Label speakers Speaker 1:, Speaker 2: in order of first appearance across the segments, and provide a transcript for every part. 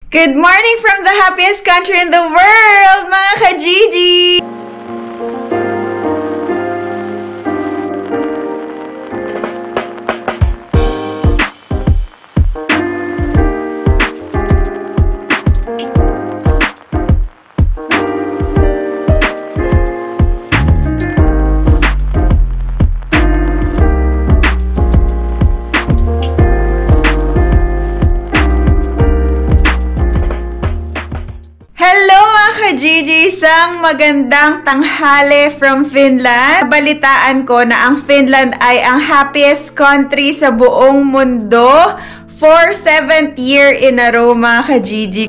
Speaker 1: Good morning from the happiest country in the world, mga ka-Gigi! Gigi, isang magandang tanghali from Finland. Balitaan ko na ang Finland ay ang happiest country sa buong mundo for 7th year in a row, mga ka-Gigi.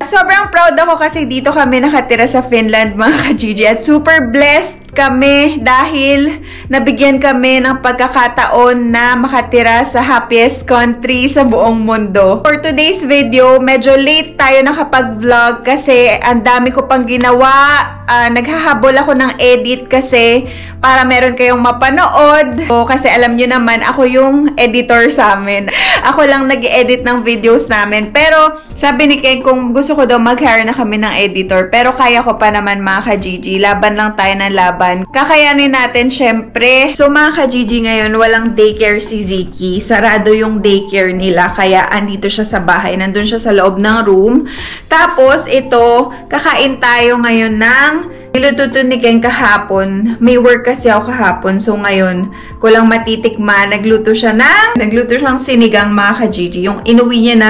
Speaker 1: Sobrang proud ako kasi dito kami nakatira sa Finland, mga ka-Gigi, at super blessed kami dahil nabigyan kami ng pagkakataon na makatira sa happiest country sa buong mundo. For today's video, medyo late tayo nakapag-vlog kasi ang dami ko pang ginawa. Naghahabol ako ng edit kasi para meron kayong mapanood. Kasi alam nyo naman, ako yung editor sa amin. Ako lang nag-edit ng videos namin. Pero sabi ni Ken, kung gusto ko daw mag-hire na kami ng editor. Pero kaya ko pa naman, mga ka-Gigi. Laban lang tayo ng laban. Kakayanin natin, syempre. So, mga ka-Gigi, ngayon, walang daycare si Ziki. Sarado yung daycare nila. Kaya, andito siya sa bahay. Nandun siya sa loob ng room. Tapos, ito, kakain tayo ngayon ng niluto ni Ken kahapon. May work kasi ako kahapon. So, ngayon, ko lang matitikman. Nagluto siyang sinigang, mga ka-Gigi. Yung inuwi niya na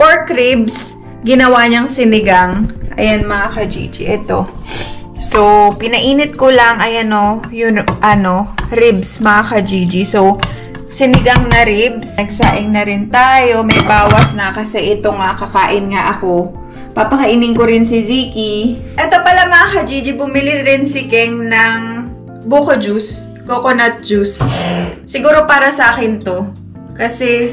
Speaker 1: pork ribs, ginawa niyang sinigang. Ayan, mga ka-Gigi. Ito. So, pinainit ko lang, ayan o, yun, ribs, mga ka-Gigi. So, sinigang na ribs. Nagsaing na rin tayo. May bawas na kasi ito nga, kakain nga ako. Papakainin ko rin si Ziki. Ito pala, mga ka-Gigi, bumili rin si Ken ng buko juice, coconut juice. Siguro para sa akin to. Kasi,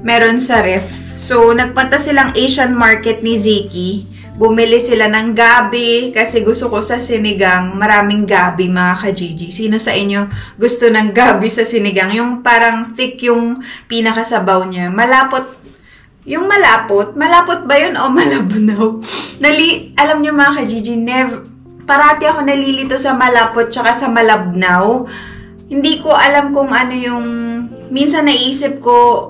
Speaker 1: meron sa ref. So, nagpunta silang Asian market ni Ziki. Bumili sila ng gabi kasi gusto ko sa sinigang, maraming gabi, mga ka-Gigi. Sino sa inyo gusto ng gabi sa sinigang? Yung parang thick yung pinakasabaw niya. Malapot. Yung malapot ba yun o malabnaw? Alam niyo, mga ka-Gigi, parati ako nalilito sa malapot tsaka sa malabnaw. Hindi ko alam kung ano yung, minsan naisip ko,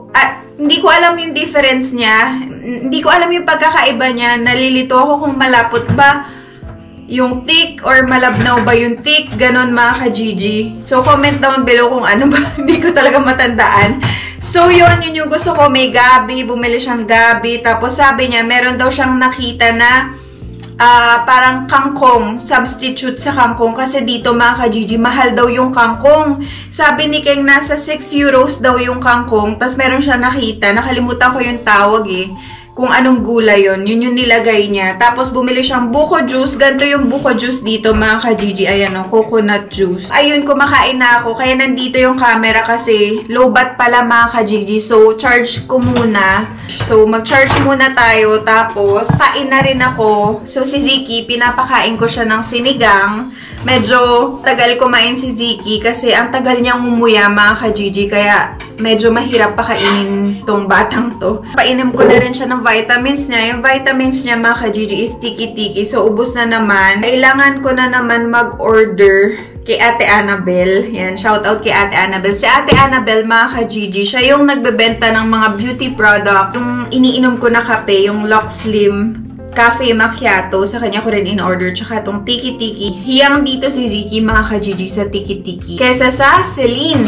Speaker 1: hindi ko alam yung difference niya. Hindi ko alam yung pagkakaiba niya. Nalilito ako kung malapot ba yung thick or malabnaw ba yung thick. Ganon, mga ka-Gigi. So, comment down below kung ano ba. Hindi ko talaga matandaan. So, yun yung gusto ko. May gabi. Bumili siyang gabi. Tapos, sabi niya, meron daw siyang nakita na parang kangkong, substitute sa kangkong. Kasi dito, mga ka-Gigi, mahal daw yung kangkong. Sabi ni Ken, nasa 6 euros daw yung kangkong. Tapos meron siya nakita. Nakalimutan ko yung tawag eh. Kung anong gulay yun. Yun yung nilagay niya. Tapos bumili siyang buko juice. Ganito yung buko juice dito, mga ka-Gigi. Ayan o, coconut juice. Ayun, kumakain na ako. Kaya nandito yung camera kasi low bat pala, mga ka-Gigi. So, charge ko muna. So, mag-charge muna tayo. Tapos, kain na rin ako. So, si Ziki, pinapakain ko siya ng sinigang. Medyo tagal kumain si Ziki kasi ang tagal niyang umuya, mga ka-Gigi. Kaya, medyo mahirap pakainin tong batang to. Painom ko na rin siya ng vitamins niya. Yung vitamins niya, mga ka-Gigi, is tiki-tiki. So, ubos na naman. Kailangan ko na naman mag-order kay Ate Annabel. Yan, shout out kay Ate Annabel. Si Ate Annabel, mga ka-Gigi, siya yung nagbebenta ng mga beauty product. Yung iniinom ko na kape, yung Lux Slim Cafe Macchiato, sa kanya ko rin in-order. Tsaka itong tiki-tiki. Hiyang dito si Ziki, mga ka-Gigi, sa tiki-tiki. Kesa sa Celine.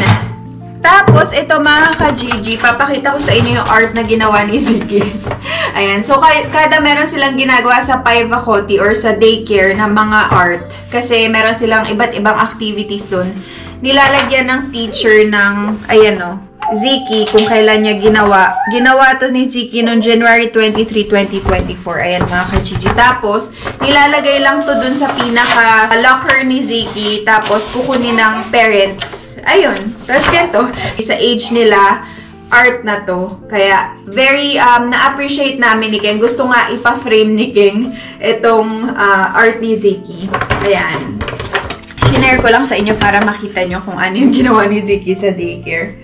Speaker 1: Tapos, ito, mga ka-Gigi, papakita ko sa inyo yung art na ginawa ni Ziki. Ayan. So, kada meron silang ginagawa sa Paivakoti or sa daycare ng mga art. Kasi meron silang iba't ibang activities dun. Nilalagyan ng teacher ng, ayan o, Ziki, kung kailan niya ginawa. Ginawa to ni Ziki noong January 23, 2024. Ayan, mga ka-Gigi. Tapos, nilalagay lang to dun sa pinaka-locker ni Ziki. Tapos, kukunin ng parents. Ayun. Tapos, ganito. Sa age nila, art na to. Kaya, very, na-appreciate namin ni Ken. Gusto nga ipa-frame ni Ken itong art ni Ziki. Ayan. Shinare ko lang sa inyo para makita nyo kung ano yung ginawa ni Ziki sa daycare.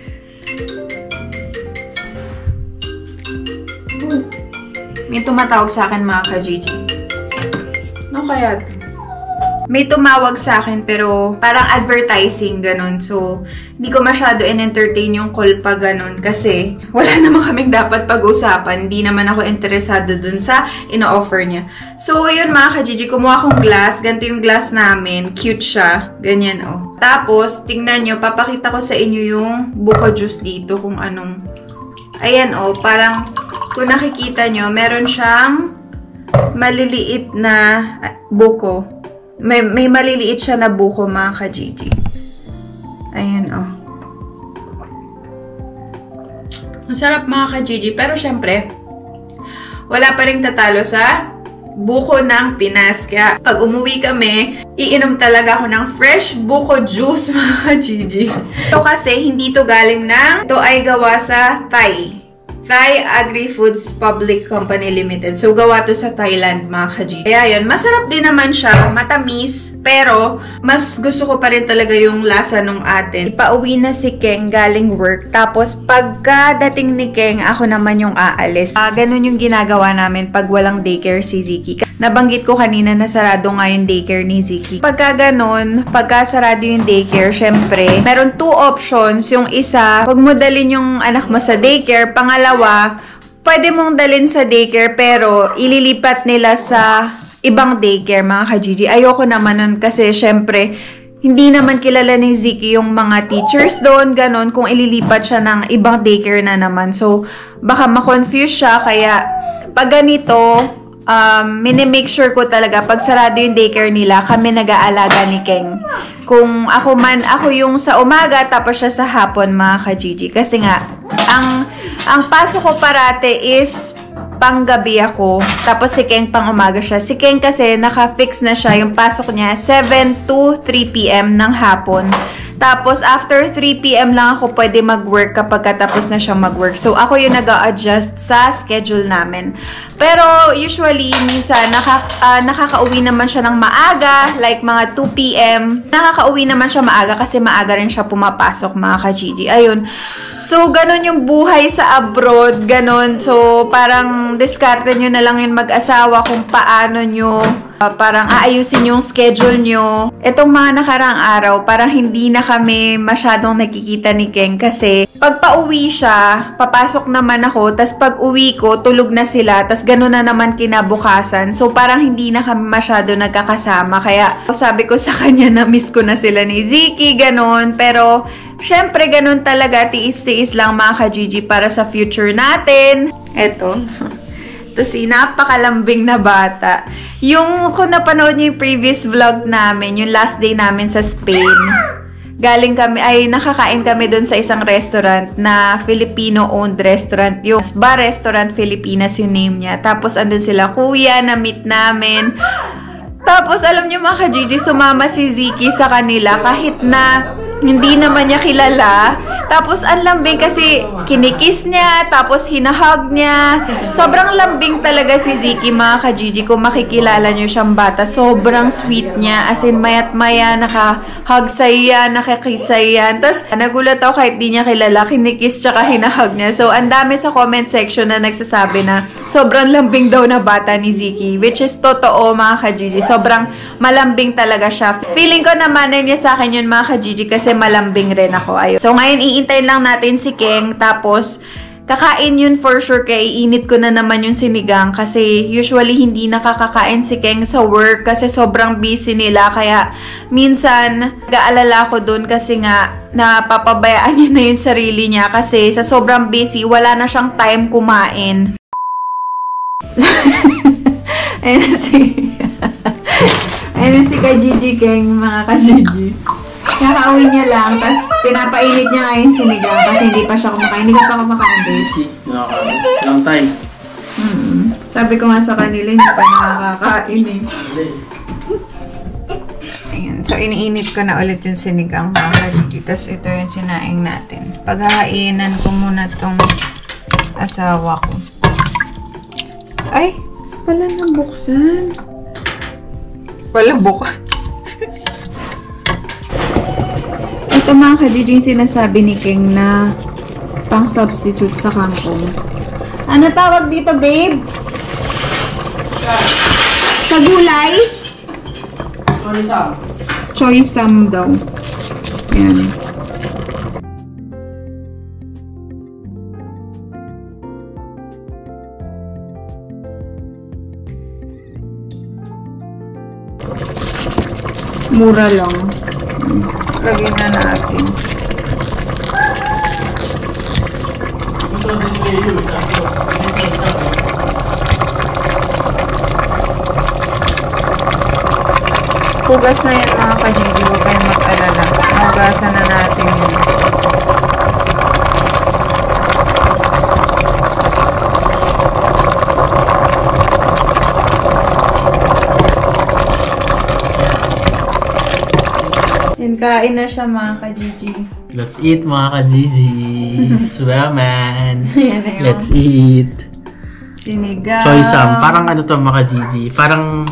Speaker 1: May tumatawag sa akin mga ka-Gigi. Ano kaya ito? May tumawag sa akin pero parang advertising, ganun. So, hindi ko masyado in-entertain yung call pa ganun kasi wala naman kaming dapat pag-usapan. Hindi naman ako interesado dun sa ino-offer niya. So, yun mga ka-Gigi, kumuha akong glass. Ganito yung glass namin. Cute siya. Ganyan, oh. Tapos, tingnan nyo, papakita ko sa inyo yung buko juice dito kung anong... Ayan, oh. Parang, kung nakikita nyo, meron siyang maliliit na buko. May maliliit siya na buko mga ka-Gigi. Ayan, oh. Ang sarap mga ka-Gigi. Pero syempre, wala pa rin tatalo sa buko ng Pinas. Kaya pag umuwi kami, iinom talaga ako ng fresh buko juice mga ka-Gigi. Ito kasi, hindi to galing ng... Ito ay gawa sa Thai Agri-Foods Public Company Limited. So, gawa to sa Thailand, mga ka-Gigi. Kaya yun, masarap din naman siya, matamis, pero mas gusto ko pa rin talaga yung lasa nung atin. Ipauwi na si Keng galing work, tapos pagkadating ni Keng, ako naman yung aalis. Ganun yung ginagawa namin pag walang daycare si Ziki. Nabanggit ko kanina na sarado nga yung daycare ni Ziki. Pagka ganun, pagka sarado yung daycare, syempre, meron 2 options. Yung isa, huwag mo dalhin yung anak mo sa daycare. Pangalawa, pwede mong dalhin sa daycare pero ililipat nila sa ibang daycare, mga ka-Gigi. Ayoko naman nun kasi syempre, hindi naman kilala ni Ziki yung mga teachers doon, ganun, kung ililipat siya ng ibang daycare na naman. So, baka ma-confuse siya, kaya pag ganito, minimake sure ko talaga, pag sarado yung daycare nila, kami nag-aalaga ni Keng. Kung ako man, ako yung sa umaga, tapos siya sa hapon, mga ka-Gigi. Kasi nga, ang pasok ko parate is panggabi ako, tapos si Keng pang umaga siya. Si Keng kasi naka-fix na siya, yung pasok niya 7 to 3 p.m. ng hapon. Tapos, after 3 p.m. lang ako pwede mag-work kapag katapos na siya mag-work. So, ako yung nag-a-adjust sa schedule namin. Pero, usually, minsan, nakaka-uwi naman siya ng maaga, like mga 2 p.m. Nakaka-uwi naman siya maaga kasi maaga rin siya pumapasok, mga ka-Gigi. Ayun. So, ganun yung buhay sa abroad, ganun. So, parang diskarte nyo na lang yung mag-asawa kung paano nyo parang aayusin yung schedule nyo. Itong mga nakaraang araw, parang hindi na kami masyadong nakikita ni Keng kasi pag pauwi siya, papasok naman ako, tas pag uwi ko, tulog na sila, tas gano'n na naman kinabukasan. So, parang hindi na kami masyado nagkakasama. Kaya, sabi ko sa kanya na miss ko na sila ni Ziki, gano'n. Pero, syempre, gano'n talaga, tiis-tiis lang mga ka-Gigi para sa future natin. Eto. Ito si napakalambing na bata. Yung, kung napanood niyo yung previous vlog namin, yung last day namin sa Spain, galing kami, ay nakakain kami dun sa isang restaurant na Filipino-owned restaurant. Yung Bar Restaurant Filipinas yung name niya. Tapos andun sila kuya, na-meet namin. Tapos alam niyo mga ka-Gigi, sumama si Ziki sa kanila kahit na hindi naman niya kilala. Tapos ang lambing kasi kinikis niya, tapos hinahug niya. Sobrang lambing talaga si Ziki, mga ka-Gigi. Kung makikilala niyo siyang bata, sobrang sweet niya. As in, mayat-maya, nakahug sa'yo yan, nakakiss sa'yo yan. Tapos nagulat ako kahit di niya kilala, kinikis tsaka hinahug niya. So, ang dami sa comment section na nagsasabi na sobrang lambing daw na bata ni Ziki. Which is totoo, mga ka-Gigi. Sobrang malambing talaga siya. Feeling ko naman niya sa akin yun, mga ka-Gigi, kasi malambing rin ako. Ayun. So, ngayon, iintayin lang natin si Keng. Tapos, kakain yun for sure. Kaya iinit ko na naman yung sinigang. Kasi, usually, hindi nakakakain si Keng sa work. Kasi, sobrang busy nila. Kaya, minsan, nag-aalala ko dun. Kasi nga, napapabayaan niya na yung sarili niya. Kasi, sa sobrang busy, wala na siyang time kumain. Ayun si... Ayun si ka-Gigi Keng, mga ka-Gigi. Kakauwi niya lang, tapos pinapainit niya ngayon sinigang kasi hindi pa siya kumakain. Hindi ka pa kumakain, Daisy.
Speaker 2: Long time.
Speaker 1: Sabi ko nga sa kanila, hindi pa nakakakain eh. Ayan. So, iniinit ko na ulit yung sinigang, mga ka-Gigi. Tapos ito yung sinaing natin. Paghahainan ko muna tong asawa ko. Ay! Wala nang buksan. Wala bukas. Ito mga ka-Gigi yung sinasabi ni King na pang substitute sa kangkong. Ano tawag dito, babe? Sa gulay? Choy-sam daw. Ayan. Mura lang. Lagyan na natin. Hugas na yan mga ka-Gigi. Huwag kayong mag-alala. Hugasan na natin yun. Kain na siya mga ka-Gigi.
Speaker 2: Let's eat mga ka-Gigi. Swaman. Let's eat.
Speaker 1: Sinigang.
Speaker 2: Choy-sam. Parang ano to mga ka-Gigi. Parang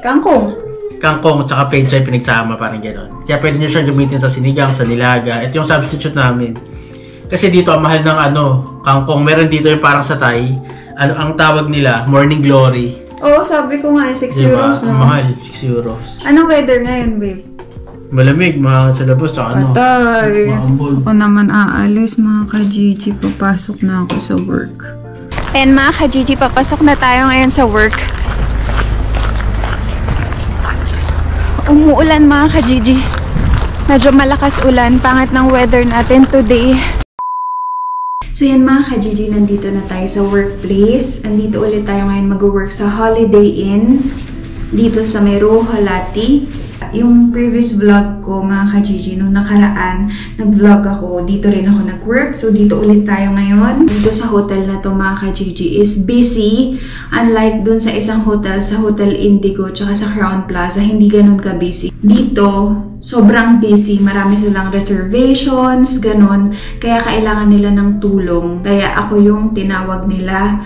Speaker 1: kangkong.
Speaker 2: Kangkong at saka penchay pinagsama. Parang gano'n. Kaya pwede nyo siyang gamitin sa sinigang, sa nilaga. Ito yung substitute namin. Kasi dito ang mahal ng kangkong. Meron dito yung parang sa Thai. Ang tawag nila, Morning Glory.
Speaker 1: Oo, sabi ko nga 6 euros, no?
Speaker 2: Mahal, 6 euros.
Speaker 1: Anong weather ngayon, babe?
Speaker 2: Malamig, mga sa labas, sa
Speaker 1: Patay. Ako naman aalis, mga ka-Gigi. Papasok na ako sa work. And mga ka-Gigi, papasok na tayo ngayon sa work. Umuulan mga ka-Gigi. Medyo malakas ulan. Pangit ng weather natin today. So yan mga ka-Gigi, nandito na tayo sa workplace. Andito ulit tayo ngayon mag-work sa Holiday Inn. Dito sa Mero Halati. Yung previous vlog ko, mga ka-Gigi, nung nakaraan, nag-vlog ako, dito rin ako nag-work. So, dito ulit tayo ngayon. Dito sa hotel na to, mga ka-Gigi, is busy. Unlike dun sa isang hotel, sa Hotel Indigo, tsaka sa Crown Plaza, hindi ganun ka-busy. Dito, sobrang busy. Marami silang reservations, ganun. Kaya kailangan nila ng tulong. Kaya ako yung tinawag nila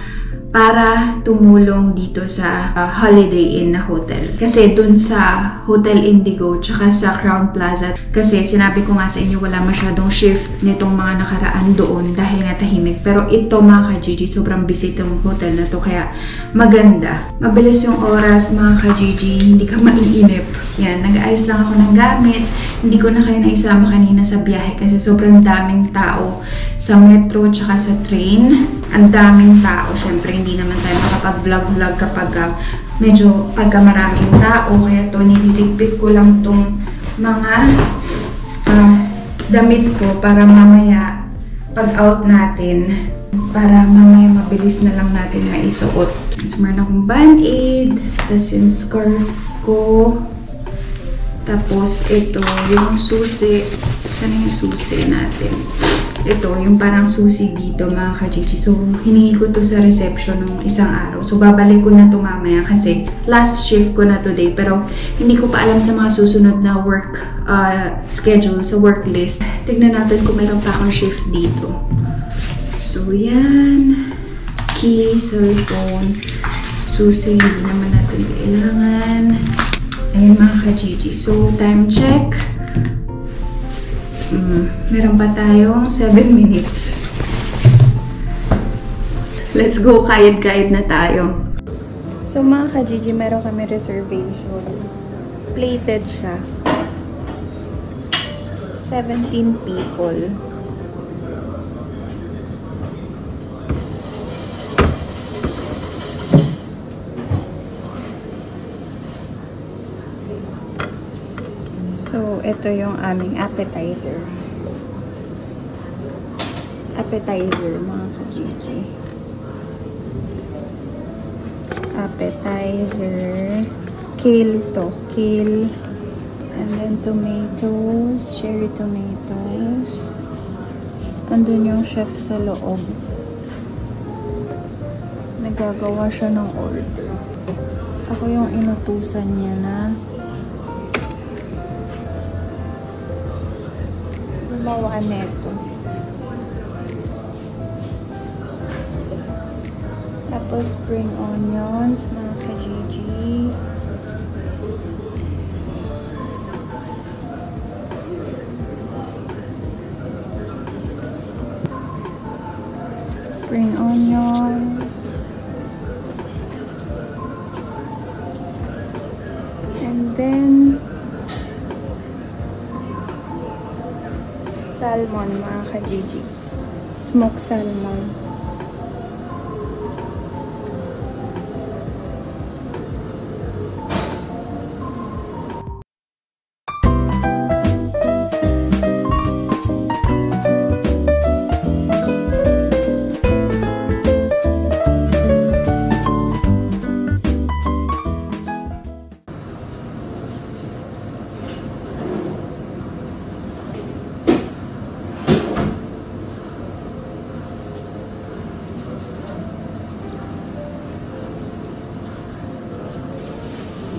Speaker 1: para tumulong dito sa Holiday Inn na hotel. Kasi dun sa Hotel Indigo tsaka sa Crown Plaza, kasi sinabi ko nga sa inyo wala masyadong shift nitong mga nakaraan doon dahil nga tahimik. Pero ito mga ka-Gigi, sobrang busy itong hotel na to kaya maganda. Mabilis yung oras mga ka-Gigi, hindi ka maiinip. Yan, nag-ayos lang ako ng gamit. Hindi ko na kayo naisama kanina sa biyahe kasi sobrang daming tao sa metro tsaka sa train. Ang daming tao. Syempre, hindi naman tayo makapag-vlog-vlog kapag medyo pagka maraming tao. Kaya to, nililigpit ko lang tong mga damit ko para mamaya pag-out natin. Para mamaya mabilis na lang natin maisuot. So, meron akong band-aid. Tapos yung scarf ko. Tapos, ito, yung susi. Saan yung susi natin? Ito, yung parang susi dito, mga ka-Gigi. So, hiningi ko to sa reception nung isang araw. So, babalik ko na to mamaya kasi last shift ko na today. Pero, hindi ko pa alam sa mga susunod na work schedule, sa work list. Tignan natin kung meron pa akong shift dito. So, yan. Key, cellphone, susi, hindi naman natin kailangan. Ayan mga ka-Gigi. So, time check. Meron pa tayong 7 minutes. Let's go, kayod-kayod na tayo. So mga ka-Gigi, meron kami reservation. Plated siya. 17 people. So, ito yung aming appetizer. Appetizer, mga ka-Gigi. Appetizer. Kale to. Kale. And then tomatoes. Cherry tomatoes. Andun yung chef sa loob. Nagagawa siya ng order. Ako yung inutusan niya na gumawa neto. Tapos spring onions, mga ka-Gigi. spring onion. And then, salmon, mga ka-Gigi. Smoked salmon.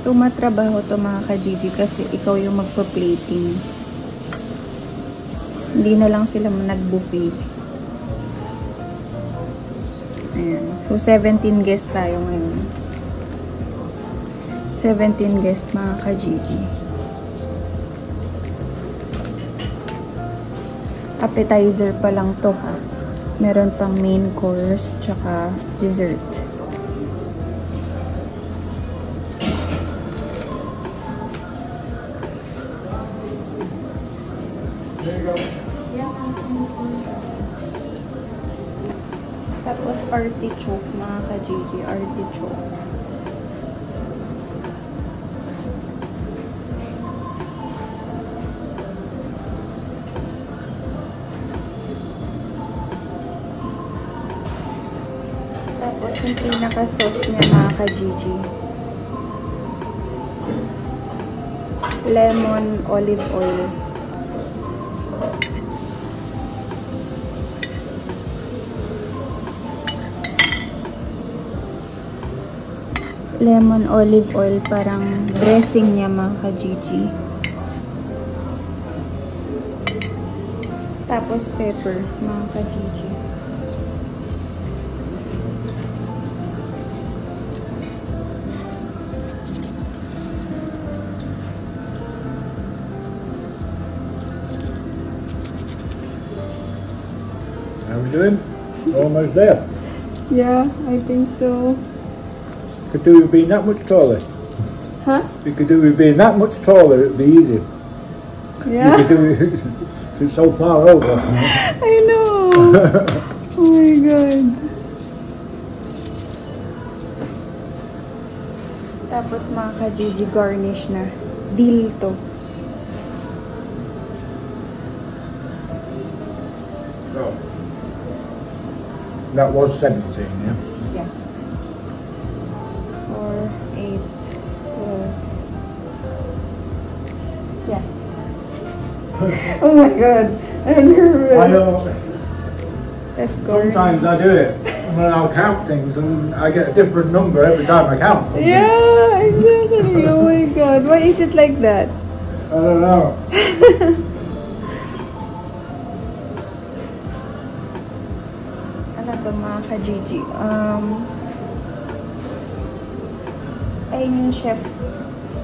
Speaker 1: So, matrabaho to mga ka-Gigi kasi ikaw yung magpa-plating. Hindi na lang sila nag-buffet. Ayan. So, 17 guests tayo ngayon. 17 guests mga ka-Gigi. Appetizer pa lang to ha. Meron pang main course tsaka dessert. Tapos artichoke mga ka-Gigi, artichoke. Tapos yung pinaka-sauce niya mga ka-Gigi, lemon olive oil. Lemon olive oil, parang dressing niya mga ka-Gigi. Tapos pepper mga ka-Gigi.
Speaker 3: How are we doing? Almost there.
Speaker 1: Yeah, I think so.
Speaker 3: Could do with being that much taller.
Speaker 1: Huh?
Speaker 3: You could do with being that much taller, it'd be easy.
Speaker 1: Yeah.
Speaker 3: You could do it, it's so far over.
Speaker 1: I know. Oh my god. Tapos mga ka-Gigi, garnish na. Dill to.
Speaker 3: Oh. That was 17, yeah?
Speaker 1: Yeah. 4, 8, 12. Yeah. Oh my god. I'm nervous.
Speaker 3: I know.
Speaker 1: Let's go.
Speaker 3: Sometimes I do it when I'll count things and I get a different number every time I count.
Speaker 1: Yeah, exactly. Oh my god. Why is it like that?
Speaker 3: I don't know.
Speaker 1: Ano to mga ka-Gigi? Ayun yung chef.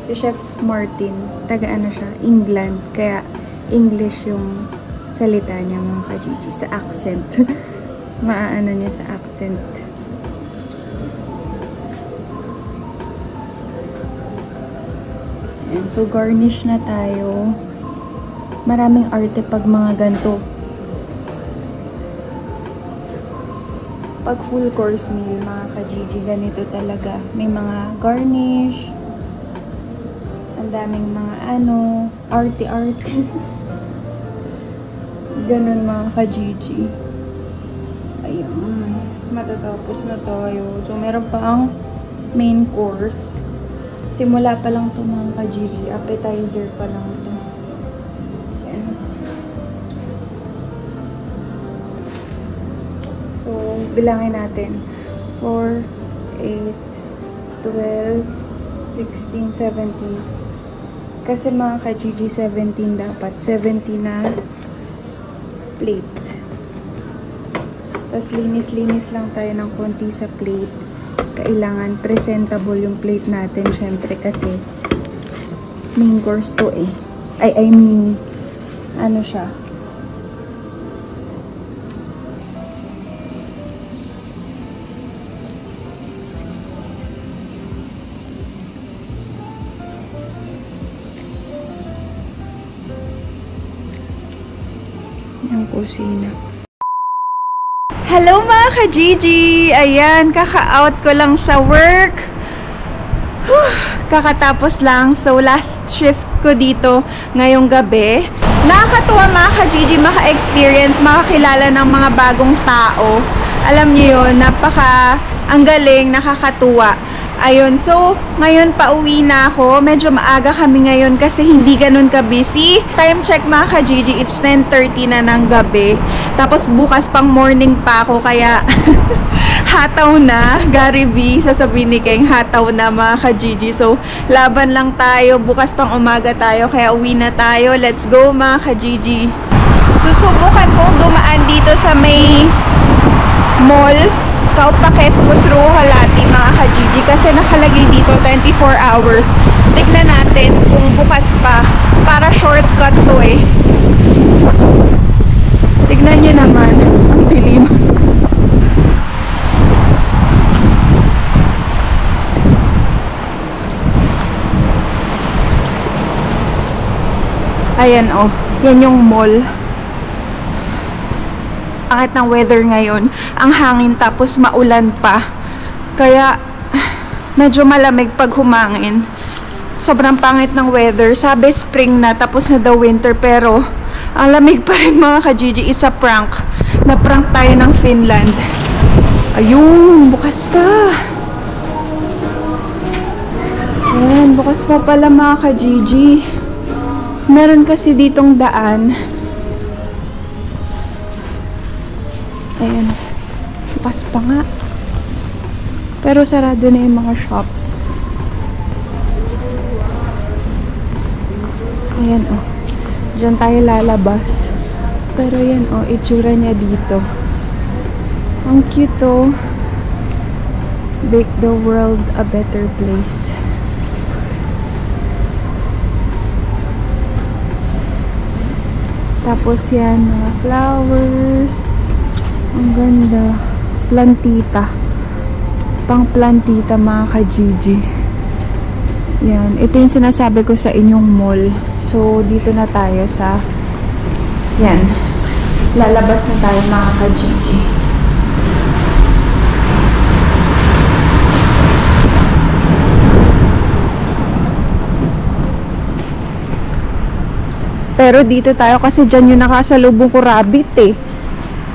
Speaker 1: Si Chef Martin. Taga ano siya? England. Kaya English yung salita niya mga ka-Gigi. Sa accent. Maaano niya sa accent. Ayan. So garnish na tayo. Maraming arte pag mga ganito. Pag full course meal, mga ka-Gigi, ganito talaga. May mga garnish. Ang daming mga ano, arte-arte. Ganun mga ka-Gigi. Ayun. Matatapos na tayo. So, meron pa ang main course. Simula pa lang ito mga ka-Gigi. Appetizer pa lang ito. Ayan. So, bilangin natin. 4, 8, 12, 16, 17. Kasi mga ka-Gigi, 17 dapat. 17 na plate. Tapos linis-linis lang tayo ng konti sa plate. Kailangan presentable yung plate natin. Syempre kasi main course to eh. I mean, ano siya? Yung kusina. Hello mga ka-Gigi! Ayan, kaka-out ko lang sa work. Kakatapos lang. So, last shift ko dito ngayong gabi. Nakakatuwa mga ka-Gigi, maka-experience, makakilala ng mga bagong tao. Alam niyo yun, ang galing, nakakatuwa. Ayun, so, ngayon pauwi na ako. Medyo maaga kami ngayon kasi hindi ganun ka-busy. Time check mga ka-Gigi, it's 10:30 na ng gabi. Tapos bukas pang morning pa ako, kaya hataw na. Gary V, sasabihin ni Keng, hataw na mga ka-Gigi. So, laban lang tayo. Bukas pang umaga tayo, kaya uwi na tayo. Let's go mga ka-Gigi. Susubukan kong dumaan dito sa may mall. Kaupakescos Ruhalati mga ka-Gigi kasi nakalagay dito 24 hours. Tignan natin kung bukas pa para shortcut to eh. Tignan nyo naman ang dilim. Ayan oh, yan yung mall. Pangit ng weather ngayon, ang hangin tapos maulan pa. Kaya medyo malamig pag humangin. Sobrang pangit ng weather. Sabi spring na tapos na daw winter pero ang lamig pa rin mga ka-Gigi. Isa prank. Na-prank tayo ng Finland. Ayun, bukas pa. Ayan, bukas pa pala mga ka-Gigi. Meron kasi ditong daan. Ayan. Bukas pa nga. Pero sarado na yung mga shops. Ayan oh. Diyan tayo lalabas. Pero yan oh, itsura niya dito. Ang cute oh. Make the world a better place. Tapos yan, mga flowers. Ang ganda. Plantita. Pang plantita mga ka-Gigi. Yan. Ito yung sinasabi ko sa inyong mall. So, dito na tayo sa yan. Lalabas na tayo mga ka-Gigi. Pero dito tayo kasi dyan yung nakasalubong ko rabbit eh.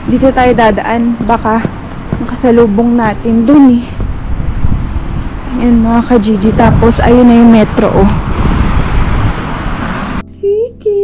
Speaker 1: Dito tayo dadaan. Baka nakasalubong natin dun eh. Ayan mga ka-Gigi. Tapos ayun na yung metro oh. Sige.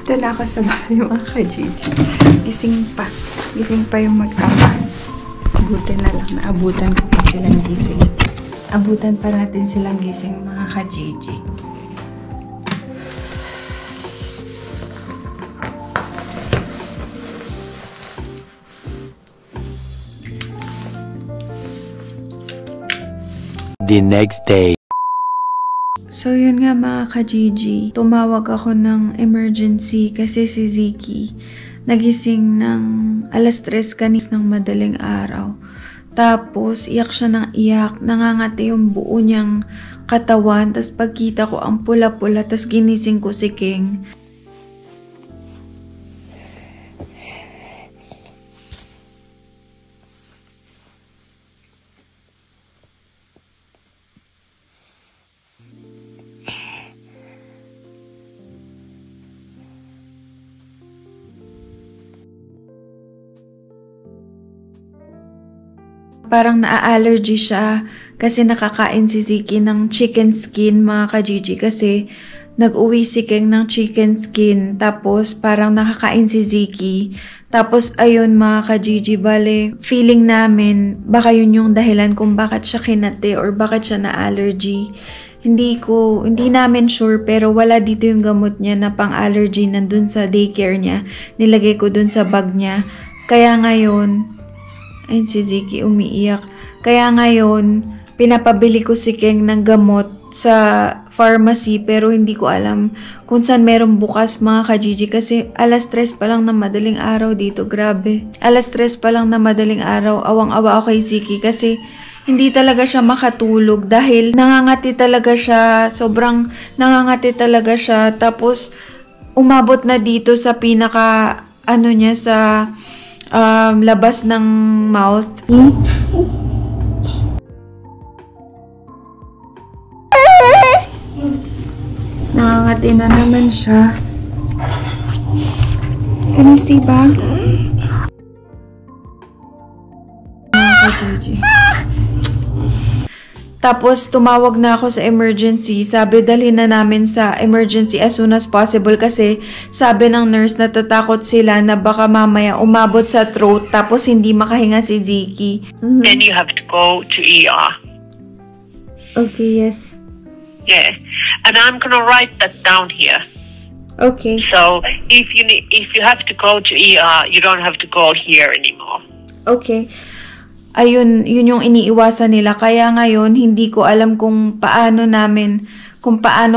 Speaker 1: Ito na ako sa bahay mga ka-Gigi. Gising pa. Gising pa yung magtama. Abutin na lang. Naabutan ko pa silang gising. Abutan pa natin silang gising mga ka-Gigi.
Speaker 4: The next day.
Speaker 1: So, yun nga mga ka-Gigi. Tumawag ako ng emergency kasi si Ziki nagising ng alas 3 kanis ng madaling araw. Tapos, iyak siya ng iyak. Nangangati yung buo niyang katawan. Tapos, pagkita ko ang pula-pula. Tapos, ginising ko si King. Parang naa-allergy siya kasi nakakain si Ziki ng chicken skin mga ka-Gigi kasi nag-uwi si Keng ng chicken skin, tapos parang nakakain si Ziki. Tapos ayun mga ka-Gigi, bale, feeling namin baka yun yung dahilan kung bakit siya kinate or bakit siya na-allergy. Hindi namin sure, pero wala dito yung gamot niya na pang-allergy nandun sa daycare niya. Nilagay ko dun sa bag niya. Kaya ngayon, ayun si Ziki umiiyak. Kaya ngayon, pinapabili ko si Keng ng gamot sa pharmacy, pero hindi ko alam kung saan meron bukas mga ka-Gigi, kasi alas 3 pa lang na madaling araw dito. Grabe. Alas 3 pa lang na madaling araw. Awang-awa ako kay Ziki kasi hindi talaga siya makatulog dahil nangangati talaga siya. Sobrang nangangati talaga siya. Tapos umabot na dito sa pinaka niya sa labas ng mouth. Nangangati na naman siya. Can you see ba? Tapos tumawag na ako sa emergency. Sabi dalhin na namin sa emergency as soon as possible kasi sabi ng nurse natatakot sila na baka mamaya umabot sa throat tapos hindi makahinga si Ziki.
Speaker 4: Then you have to go to ER.
Speaker 1: Okay, yes.
Speaker 4: Yeah. And I'm gonna write that down here.
Speaker 1: Okay.
Speaker 4: So if you have to go to ER, you don't have to go here anymore.
Speaker 1: Okay. Ayun, yun yung iniiwasan nila. Kaya ngayon, hindi ko alam kung paano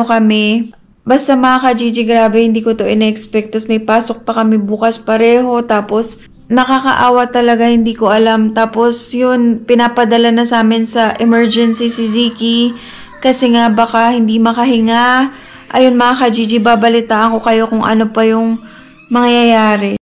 Speaker 1: kami. Basta mga ka-Gigi, grabe, hindi ko to in-expect. Tapos may pasok pa kami bukas pareho. Tapos nakakaawa talaga, hindi ko alam. Tapos yun, pinapadala na sa amin sa emergency si Ziki. Kasi nga baka hindi makahinga. Ayun mga ka-Gigi, babalitaan ko kayo kung ano pa yung mangyayari.